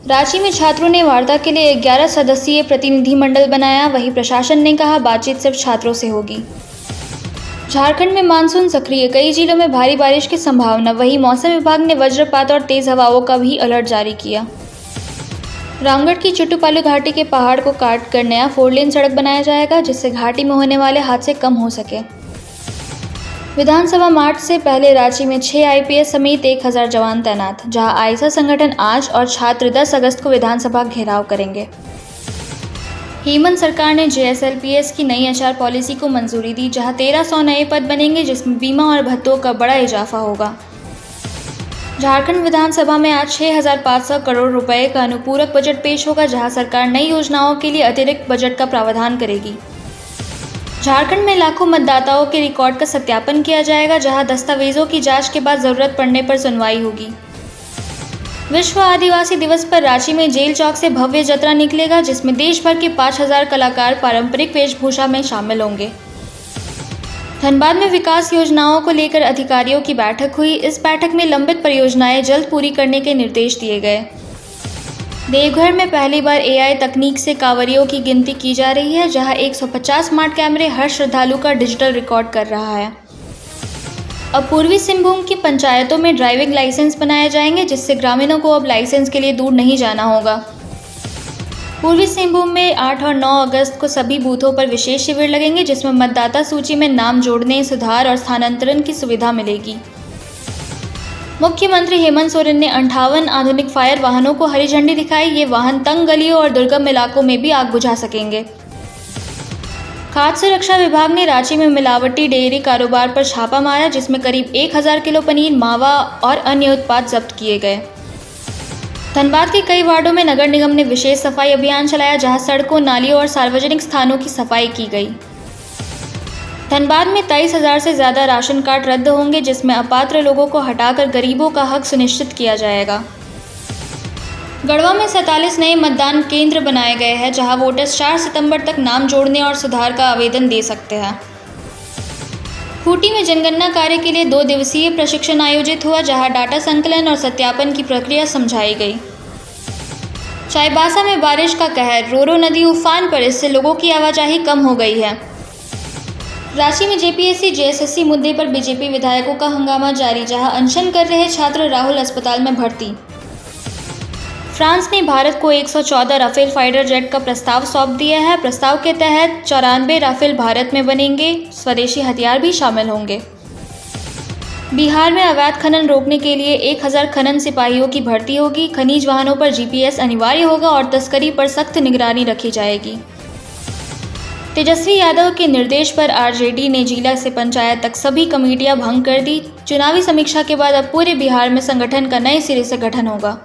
रांची में छात्रों ने वार्ता के लिए 11 सदस्यीय प्रतिनिधिमंडल बनाया। वहीं प्रशासन ने कहा बातचीत सिर्फ छात्रों से होगी। झारखंड में मानसून सक्रिय, कई जिलों में भारी बारिश की संभावना। वहीं मौसम विभाग ने वज्रपात और तेज हवाओं का भी अलर्ट जारी किया। रामगढ़ की चुटुपालू घाटी के पहाड़ को काट कर नया 4 लेन सड़क बनाया जाएगा, जिससे घाटी में होने वाले हादसे कम हो सके। विधानसभा मार्च से पहले रांची में 6 आईपीएस समेत 1000 जवान तैनात। जहां आईसा संगठन आज और छात्र 10 अगस्त को विधानसभा घेराव करेंगे। हेमंत सरकार ने जेएसएलपीएस की नई एचआर पॉलिसी को मंजूरी दी, जहां 1300 नए पद बनेंगे, जिसमें बीमा और भत्तों का बड़ा इजाफा होगा। झारखंड विधानसभा में आज 6500 करोड़ रुपए का अनुपूरक बजट पेश होगा, जहां सरकार नई योजनाओं के लिए अतिरिक्त बजट का प्रावधान करेगी। झारखंड में लाखों मतदाताओं के रिकॉर्ड का सत्यापन किया जाएगा, जहां दस्तावेजों की जांच के बाद जरूरत पड़ने पर सुनवाई होगी। विश्व आदिवासी दिवस पर रांची में जेल चौक से भव्य जतरा निकलेगा, जिसमें देश भर के 5000 कलाकार पारंपरिक वेशभूषा में शामिल होंगे। धनबाद में विकास योजनाओं को लेकर अधिकारियों की बैठक हुई। इस बैठक में लंबित परियोजनाएं जल्द पूरी करने के निर्देश दिए गए। देवघर में पहली बार एआई तकनीक से कांवरियों की गिनती की जा रही है, जहां 150 स्मार्ट कैमरे हर श्रद्धालु का डिजिटल रिकॉर्ड कर रहा है। अब पूर्वी सिंहभूम की पंचायतों में ड्राइविंग लाइसेंस बनाए जाएंगे, जिससे ग्रामीणों को अब लाइसेंस के लिए दूर नहीं जाना होगा। पूर्वी सिंहभूम में 8 और 9 अगस्त को सभी बूथों पर विशेष शिविर लगेंगे, जिसमें मतदाता सूची में नाम जोड़ने, सुधार और स्थानांतरण की सुविधा मिलेगी। मुख्यमंत्री हेमंत सोरेन ने 58 आधुनिक फायर वाहनों को हरी झंडी दिखाई। ये वाहन तंग गलियों और दुर्गम इलाकों में भी आग बुझा सकेंगे। खाद्य सुरक्षा विभाग ने रांची में मिलावटी डेयरी कारोबार पर छापा मारा, जिसमें करीब 1000 किलो पनीर, मावा और अन्य उत्पाद जब्त किए गए। धनबाद के कई वार्डों में नगर निगम ने विशेष सफाई अभियान चलाया, जहां सड़कों, नालियों और सार्वजनिक स्थानों की सफाई की गई। धनबाद में 23,000 से ज़्यादा राशन कार्ड रद्द होंगे, जिसमें अपात्र लोगों को हटाकर गरीबों का हक सुनिश्चित किया जाएगा। गढ़वा में 47 नए मतदान केंद्र बनाए गए हैं, जहां वोटर्स 4 सितंबर तक नाम जोड़ने और सुधार का आवेदन दे सकते हैं। खूंटी में जनगणना कार्य के लिए 2 दिवसीय प्रशिक्षण आयोजित हुआ, जहां डाटा संकलन और सत्यापन की प्रक्रिया समझाई गई। चाईबासा में बारिश का कहर, रोरो नदी उफान पर, इससे लोगों की आवाजाही कम हो गई है। रांची में जेपीएससी जेएसएससी मुद्दे पर बीजेपी विधायकों का हंगामा जारी, जहां अनशन कर रहे छात्र राहुल अस्पताल में भर्ती। फ्रांस ने भारत को 114 राफेल फाइटर जेट का प्रस्ताव सौंप दिया है। प्रस्ताव के तहत 94 राफेल भारत में बनेंगे, स्वदेशी हथियार भी शामिल होंगे। बिहार में अवैध खनन रोकने के लिए 1000 खनन सिपाहियों की भर्ती होगी। खनिज वाहनों पर जीपीएस अनिवार्य होगा और तस्करी पर सख्त निगरानी रखी जाएगी। तेजस्वी यादव के निर्देश पर आरजेडी ने जिला से पंचायत तक सभी कमेटियां भंग कर दी। चुनावी समीक्षा के बाद अब पूरे बिहार में संगठन का नए सिरे से गठन होगा।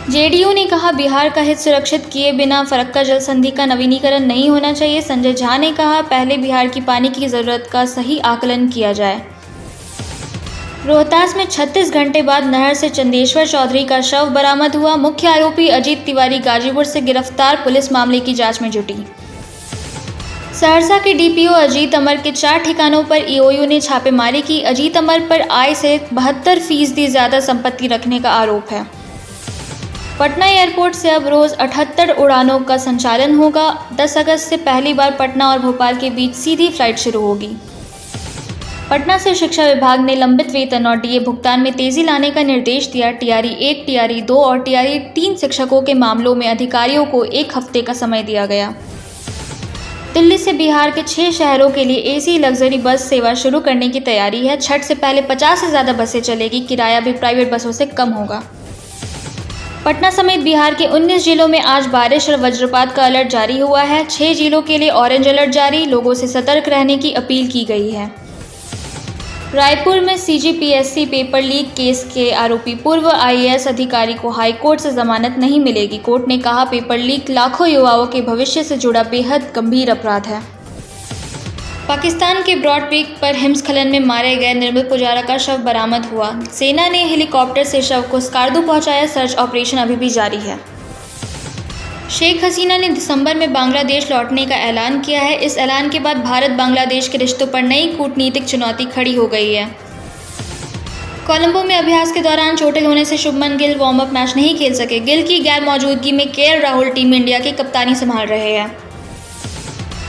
जेडीयू ने कहा बिहार का हित सुरक्षित किए बिना फरक्का जल संधि का नवीनीकरण नहीं होना चाहिए। संजय झा ने कहा पहले बिहार की पानी की जरूरत का सही आकलन किया जाए। रोहतास में 36 घंटे बाद नहर से चंदेश्वर चौधरी का शव बरामद हुआ। मुख्य आरोपी अजीत तिवारी गाजीपुर से गिरफ्तार, पुलिस मामले की जांच में जुटी। सहरसा के डीपीओ अजीत अमर के 4 ठिकानों पर ईओयू ने छापेमारी की। अजीत अमर पर आय से 72% ज्यादा संपत्ति रखने का आरोप है। पटना एयरपोर्ट से अब रोज 78 उड़ानों का संचालन होगा। 10 अगस्त से पहली बार पटना और भोपाल के बीच सीधी फ्लाइट शुरू होगी। पटना से शिक्षा विभाग ने लंबित वेतन और डीए भुगतान में तेजी लाने का निर्देश दिया। टीआरई 1, टीआरई 2 और टीआरई 3 शिक्षकों के मामलों में अधिकारियों को 1 हफ्ते का समय दिया गया। दिल्ली से बिहार के 6 शहरों के लिए एसी लग्जरी बस सेवा शुरू करने की तैयारी है। छठ से पहले 50 से ज़्यादा बसें चलेगी। किराया भी प्राइवेट बसों से कम होगा। पटना समेत बिहार के 19 जिलों में आज बारिश और वज्रपात का अलर्ट जारी हुआ है। 6 जिलों के लिए ऑरेंज अलर्ट जारी, लोगों से सतर्क रहने की अपील की गई है। रायपुर में सीजीपीएससी पेपर लीक केस के आरोपी पूर्व आईएएस अधिकारी को हाईकोर्ट से जमानत नहीं मिलेगी। कोर्ट ने कहा पेपर लीक लाखों युवाओं के भविष्य से जुड़ा बेहद गंभीर अपराध है। पाकिस्तान के ब्रॉड पीक पर हिमस्खलन में मारे गए निर्मल पुजारा का शव बरामद हुआ। सेना ने हेलीकॉप्टर से शव को स्कार्दू पहुंचाया। सर्च ऑपरेशन अभी भी जारी है। शेख हसीना ने दिसंबर में बांग्लादेश लौटने का ऐलान किया है। इस ऐलान के बाद भारत बांग्लादेश के रिश्तों पर नई कूटनीतिक चुनौती खड़ी हो गई है। कोलंबो में अभ्यास के दौरान चोटिल होने से Shubman Gill warm up match नहीं खेल सके। गिल की गैर मौजूदगी में केएल राहुल टीम इंडिया की कप्तानी संभाल रहे हैं।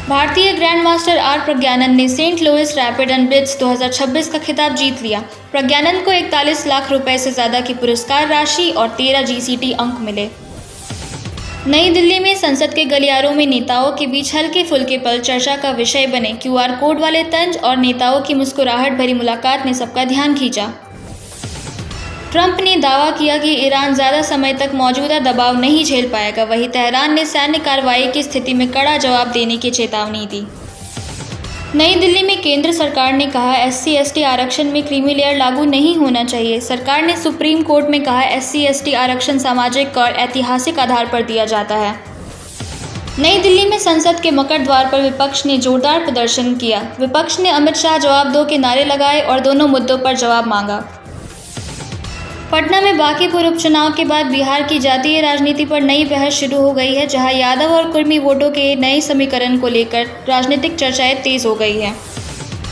भारतीय ग्रैंड मास्टर आर प्रज्ञानंद ने Saint Louis rapid and blitz 2026 का खिताब जीत लिया। प्रज्ञानंद को 41 लाख रुपए से ज़्यादा की पुरस्कार राशि और 13 जीसीटी अंक मिले। नई दिल्ली में संसद के गलियारों में नेताओं के बीच हल्के फुल्के पल चर्चा का विषय बने। क्यूआर कोड वाले तंज और नेताओं की मुस्कुराहट भरी मुलाकात ने सबका ध्यान खींचा। ट्रंप ने दावा किया कि ईरान ज़्यादा समय तक मौजूदा दबाव नहीं झेल पाएगा। वहीं तेहरान ने सैन्य कार्रवाई की स्थिति में कड़ा जवाब देने की चेतावनी दी। नई दिल्ली में केंद्र सरकार ने कहा SC/ST आरक्षण में क्रीमी लेयर लागू नहीं होना चाहिए। सरकार ने सुप्रीम कोर्ट में कहा SC/ST आरक्षण सामाजिक और ऐतिहासिक आधार पर दिया जाता है। नई दिल्ली में संसद के मकर द्वार पर विपक्ष ने जोरदार प्रदर्शन किया। विपक्ष ने अमित शाह जवाब दो के नारे लगाए और दोनों मुद्दों पर जवाब मांगा। पटना में बांकीपुर उपचुनाव के बाद बिहार की जातीय राजनीति पर नई बहस शुरू हो गई है, जहां यादव और कुर्मी वोटों के नए समीकरण को लेकर राजनीतिक चर्चाएं तेज हो गई है।